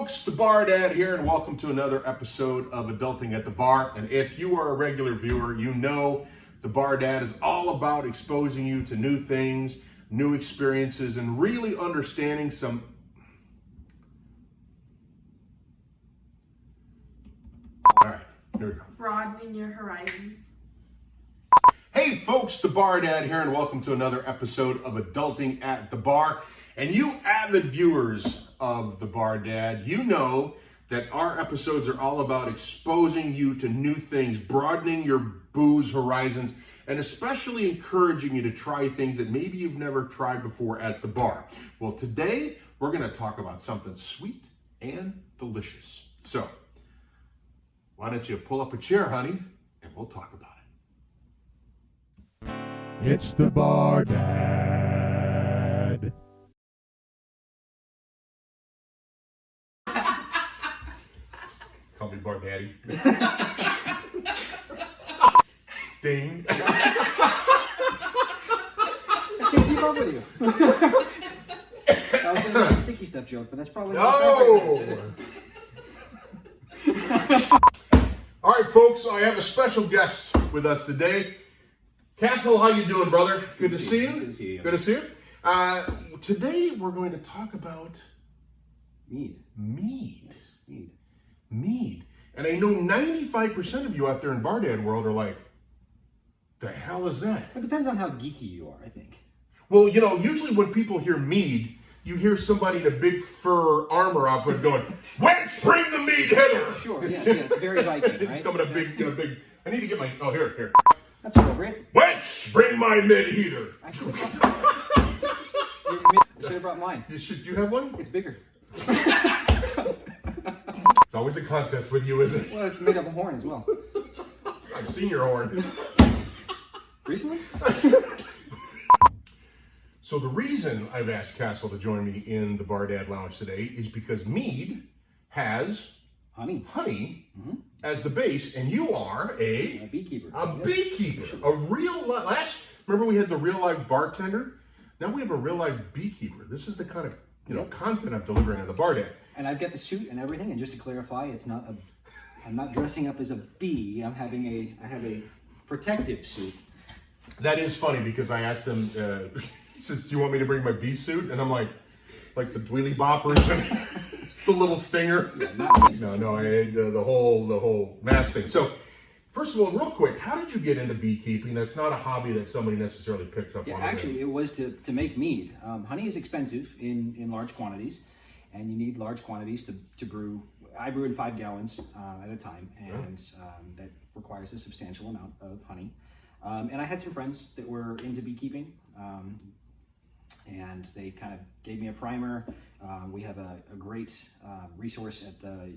folks, the Bar Dad here, and welcome to another episode of Adulting at the Bar. And if you are a regular viewer, you know the Bar Dad is all about exposing you to new things, new experiences, and really understanding some... All right, here we go. Broadening your horizons. Hey folks, the Bar Dad here, and welcome to another episode of Adulting at the Bar. And you avid viewers of the Bar Dad, you know that our episodes are all about exposing you to new things, broadening your booze horizons, and especially encouraging you to try things that maybe you've never tried before at the bar. Well, today we're going to talk about something sweet and delicious. So, why don't you pull up a chair, honey, and we'll talk about it. It's the Bar Dad. Call me Bar Daddy. Ding. I can't keep up with you. I was going to make a sticky stuff joke, but that's probably not Oh! is it? All right, folks, I have a special guest with us today. Castle, how you doing, brother? Good to see you. Good to see you. Good to see you. Today we're going to talk about Mead. mead. Mead. Mead. And I know 95% of you out there in Bar Dad world are like, the hell is that? It depends on how geeky you are, I think. Well, you know, usually when people hear mead, you hear somebody in a big fur armor outfit going, "Whence bring the mead hither?" Sure, yeah, it's very Viking, It's right? coming a big. I need to get my. Oh, here. That's appropriate. Whence bring my mid hither? I should have brought mine. Do you have one? It's bigger. It's always a contest with you, isn't it? Well, it's made of a horn as well. I've seen your horn. Recently? So the reason I've asked Castle to join me in the Bar Dad Lounge today is because mead has Honey. as the base, and you are A beekeeper. a beekeeper, a real remember we had the real life bartender? Now we have a real life beekeeper. This is the kind of content I'm delivering on the Bar Dad. And I've got the suit and everything, and just to clarify, I'm not dressing up as a bee. I have a protective suit. That is funny because I asked him, he says, "Do you want me to bring my bee suit?" And I'm like the Dweely Boppers, the little stinger. Yeah, not bees. No, the whole mask thing. So, first of all, real quick, how did you get into beekeeping? That's not a hobby that somebody necessarily picks up Yeah, on. actually, it was to make mead. Honey is expensive in large quantities, and you need large quantities to brew. I brew in 5 gallons at a time, and that requires a substantial amount of honey. And I had some friends that were into beekeeping, and they kind of gave me a primer. We have a great resource at the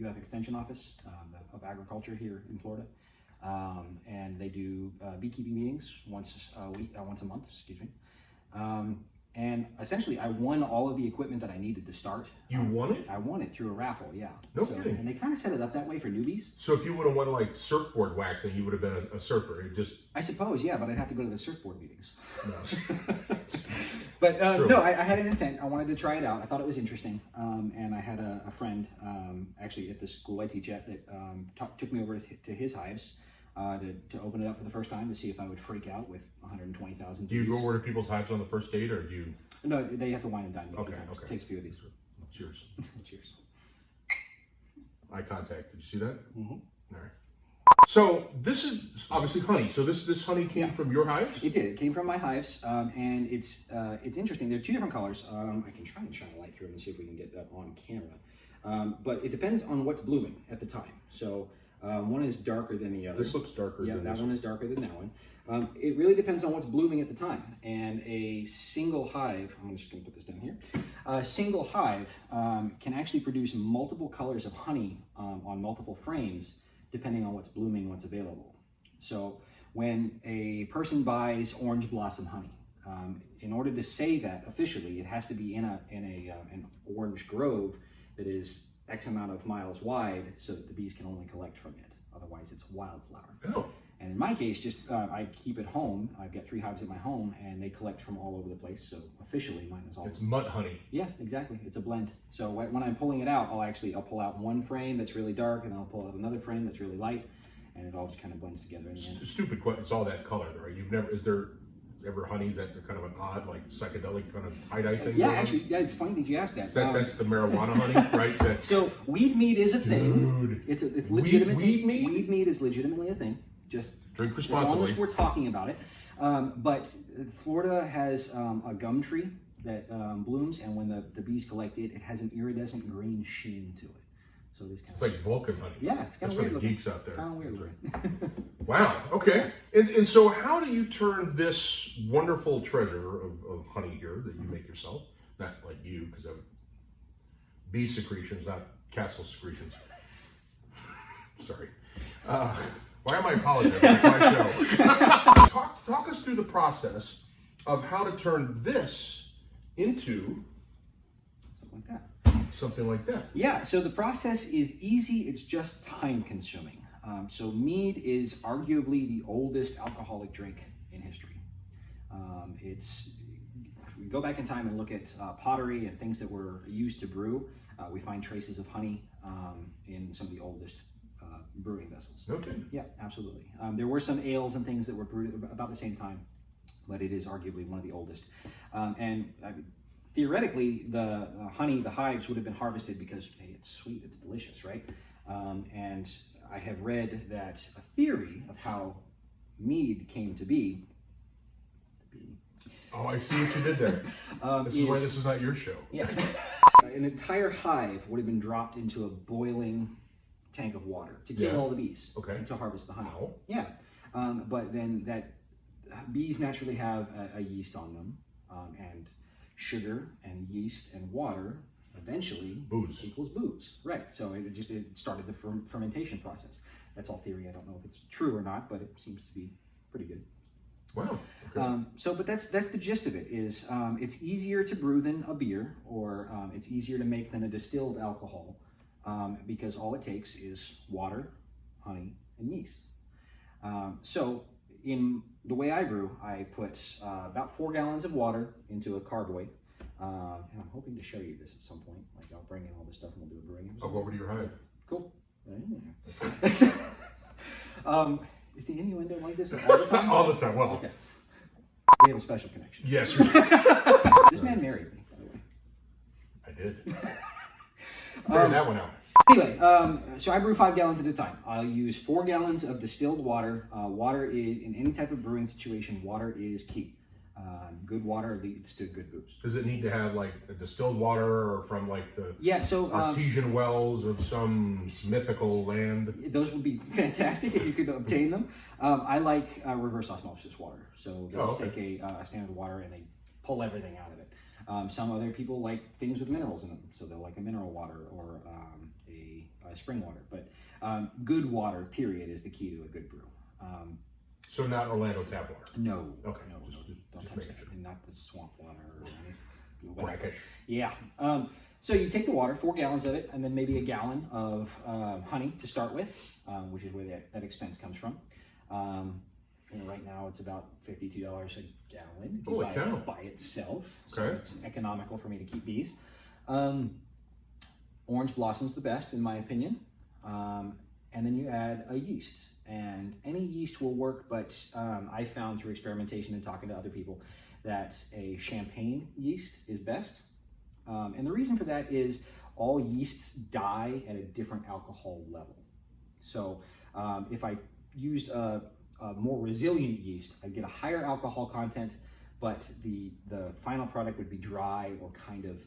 UF Extension Office of Agriculture here in Florida, and they do beekeeping meetings once a month. Excuse me. And essentially, I won all of the equipment that I needed to start. You won it? I won it through a raffle, yeah. No kidding. And they kind of set it up that way for newbies. So if you would have won like surfboard waxing, you would have been a surfer. It just I suppose, yeah, but I'd have to go to the surfboard meetings. no. But True. no, I had an intent. I wanted to try it out. I thought it was interesting. And I had a friend, actually at the school I teach at, that took me over to his hives to open it up for the first time to see if I would freak out with 120,000 Do you bees. go over to people's hives on the first date, or do you? No, they have to wine and dine me. Okay, It okay. takes a few of these. Cheers. Cheers. Eye contact. Did you see that? Mm-hmm. All right. So this is obviously honey. So this honey came from your hives? It did. It came from my hives, and it's interesting. There are 2 different colors. I can try and shine a light through them and see if we can get that on camera. But it depends on what's blooming at the time. So one is darker than the other. This looks darker Yeah, than that this one is darker than that one. It really depends on what's blooming at the time. And a single hive, I'm just going to put this down here. A single hive can actually produce multiple colors of honey on multiple frames, depending on what's blooming, what's available. So when a person buys orange blossom honey, in order to say that officially, it has to be in an orange grove that is X amount of miles wide, so that the bees can only collect from it. Otherwise, it's wildflower. Oh. And in my case, just I keep it home. I've got 3 hives at my home, and they collect from all over the place. So officially, mine is all. It's mud honey. Yeah, exactly. It's a blend. So when I'm pulling it out, I'll pull out one frame that's really dark, and then I'll pull out another frame that's really light, and it all just kind of blends together in the end. Stupid question. It's all that color, though, right? Is there ever honey that kind of an odd, like psychedelic kind of tie-dye thing? Yeah, actually, yeah, it's funny that you asked that. That's the marijuana honey, right? So weed mead is a thing. Dude. It's legitimate. Weed mead? Weed mead is legitimately a thing. Just drink as long responsibly. as we're talking about it. But Florida has a gum tree that blooms, and when the bees collect it, it has an iridescent green sheen to it. So it is kind It's like Vulcan honey. yeah, it's kind That's of for weird the looking. geeks out there. Kind of weird looking. Wow. Okay. And so, how do you turn this wonderful treasure of honey here that you make yourself? Not like you, because of bee secretions, not castle secretions. Sorry. Why am I apologizing? It's my show. Talk us through the process of how to turn this into Something like that. something like that. Yeah, so the process is easy, it's just time consuming. So mead is arguably the oldest alcoholic drink in history. If we go back in time and look at pottery and things that were used to brew, we find traces of honey in some of the oldest brewing vessels. Okay. Yeah, absolutely. There were some ales and things that were brewed about the same time, but it is arguably one of the oldest. Theoretically, the honey, the hives would have been harvested because, hey, it's sweet, it's delicious, right? And I have read that a theory of how mead came to be. Oh, I see what you did there. This is why this is not your show. Yeah. An entire hive would have been dropped into a boiling tank of water to kill all the bees. Okay. And to harvest the honey. Wow. Yeah. But then that bees naturally have a yeast on them, and sugar and yeast and water eventually Booze. equals booze. Right. So it started the fermentation process. That's all theory. I don't know if it's true or not, but it seems to be pretty good. Wow. Okay. But that's the gist of it. Is it's easier to brew than a beer, or it's easier to make than a distilled alcohol, because all it takes is water, honey, and yeast. So in the way I brew, I put about 4 gallons of water into a carboy, and I'm hoping to show you this at some point. Like I'll bring in all this stuff and we'll do a brewing episode. I'll go over to your hive. Cool. Is the innuendo like this all the time? All the time. Well, Okay. We have a special connection. yes, This man married me, by the way. I did. Figure that one out. Anyway, so I brew 5 gallons at a time. I'll use 4 gallons of distilled water. Water is, in any type of brewing situation, water is key. Good water leads to good booze. Does it need to have like the distilled water or from like the artesian wells of some mythical land? Those would be fantastic if you could obtain them. I like reverse osmosis water. So they just take a standard water and they pull everything out of it. Some other people like things with minerals in them. So they'll like a mineral water or a spring water. But good water, period, is the key to a good brew. So not Orlando tap water? No. Okay. No, don't touch that. And not the swamp water or anything. Brackish. Yeah. So you take the water, 4 gallons of it, and then maybe a gallon of honey to start with, which is where that expense comes from. Right now it's about $52 a gallon if you buy it by itself. So it's economical for me to keep bees. Orange blossom's the best in my opinion. And then you add a yeast. And any yeast will work, but I found through experimentation and talking to other people that a champagne yeast is best. And the reason for that is all yeasts die at a different alcohol level. So if I used a more resilient yeast, I'd get a higher alcohol content, but the final product would be dry or kind of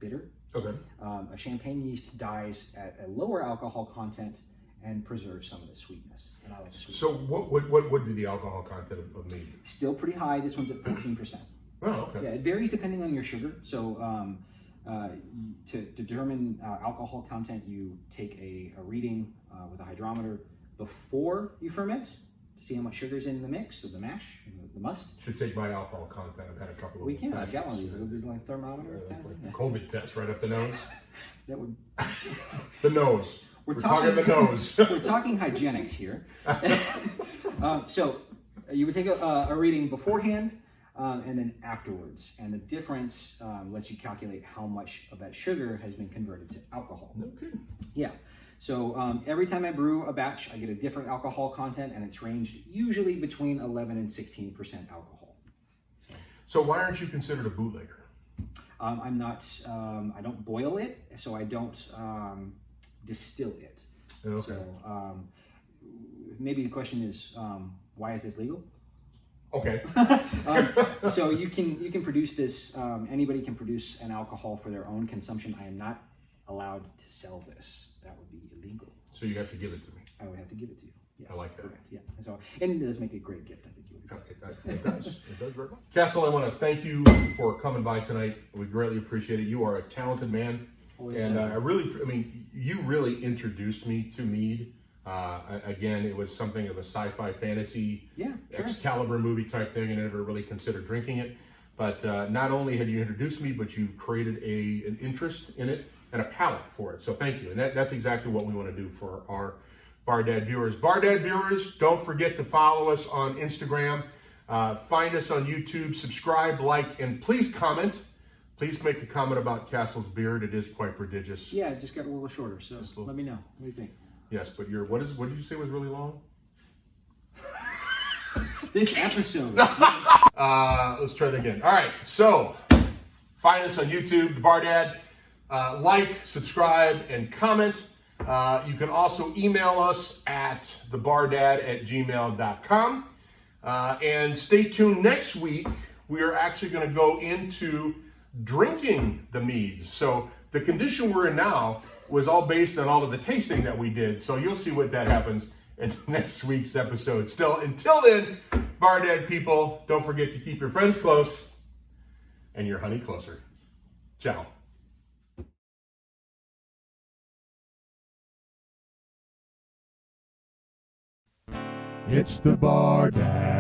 bitter. Okay. A champagne yeast dies at a lower alcohol content and preserve some of the sweetness. And I like sweetness. So what would be the alcohol content of mead? Still pretty high. This one's at 14%. Oh, okay. Yeah, it varies depending on your sugar. So to determine alcohol content, you take a reading with a hydrometer before you ferment to see how much sugar's in the mix of the mash, the must. Should take my alcohol content. I've had a couple of We can. I've got one of these. It'll be like thermometer. Like the COVID test right up the nose. That would. The nose. We're talking the nose. We're talking hygienics here. So you would take a reading beforehand and then afterwards. And the difference lets you calculate how much of that sugar has been converted to alcohol. No kidding. Yeah. So every time I brew a batch, I get a different alcohol content, and it's ranged usually between 11 and 16% alcohol. So why aren't you considered a bootlegger? I'm not, I don't boil it, so I don't distill it. Okay. So maybe the question is, why is this legal? Okay. So you can produce this, anybody can produce an alcohol for their own consumption. I am not allowed to sell this. That would be illegal. So you have to give it to me. I would have to give it to you. Yes, I like that. correct. Yeah. So, and it does make a great gift. I think you would. It does. It does very much. Castle, I want to thank you for coming by tonight. We greatly appreciate it. You are a talented man. And you really introduced me to mead. Again, it was something of a sci-fi fantasy, Excalibur movie type thing, and I never really considered drinking it. But not only had you introduced me, but you created an interest in it and a palate for it. So thank you. And that's exactly what we want to do for our Bar Dad viewers. Bar Dad viewers, don't forget to follow us on Instagram. Find us on YouTube. Subscribe, like, and please comment. Please make a comment about Castle's beard. It is quite prodigious. Yeah, it just got a little shorter. So let me know. What do you think? Yes, but what did you say was really long? This episode. Let's try that again. All right, so find us on YouTube, The Bar Dad. Like, subscribe, and comment. You can also email us at thebardad@gmail.com. And stay tuned next week. We are actually going to go into drinking the meads. So the condition we're in now was all based on all of the tasting that we did. So you'll see what that happens in next week's episode. Still, until then, Bar Dad people, don't forget to keep your friends close and your honey closer. Ciao. It's the Bar Dad.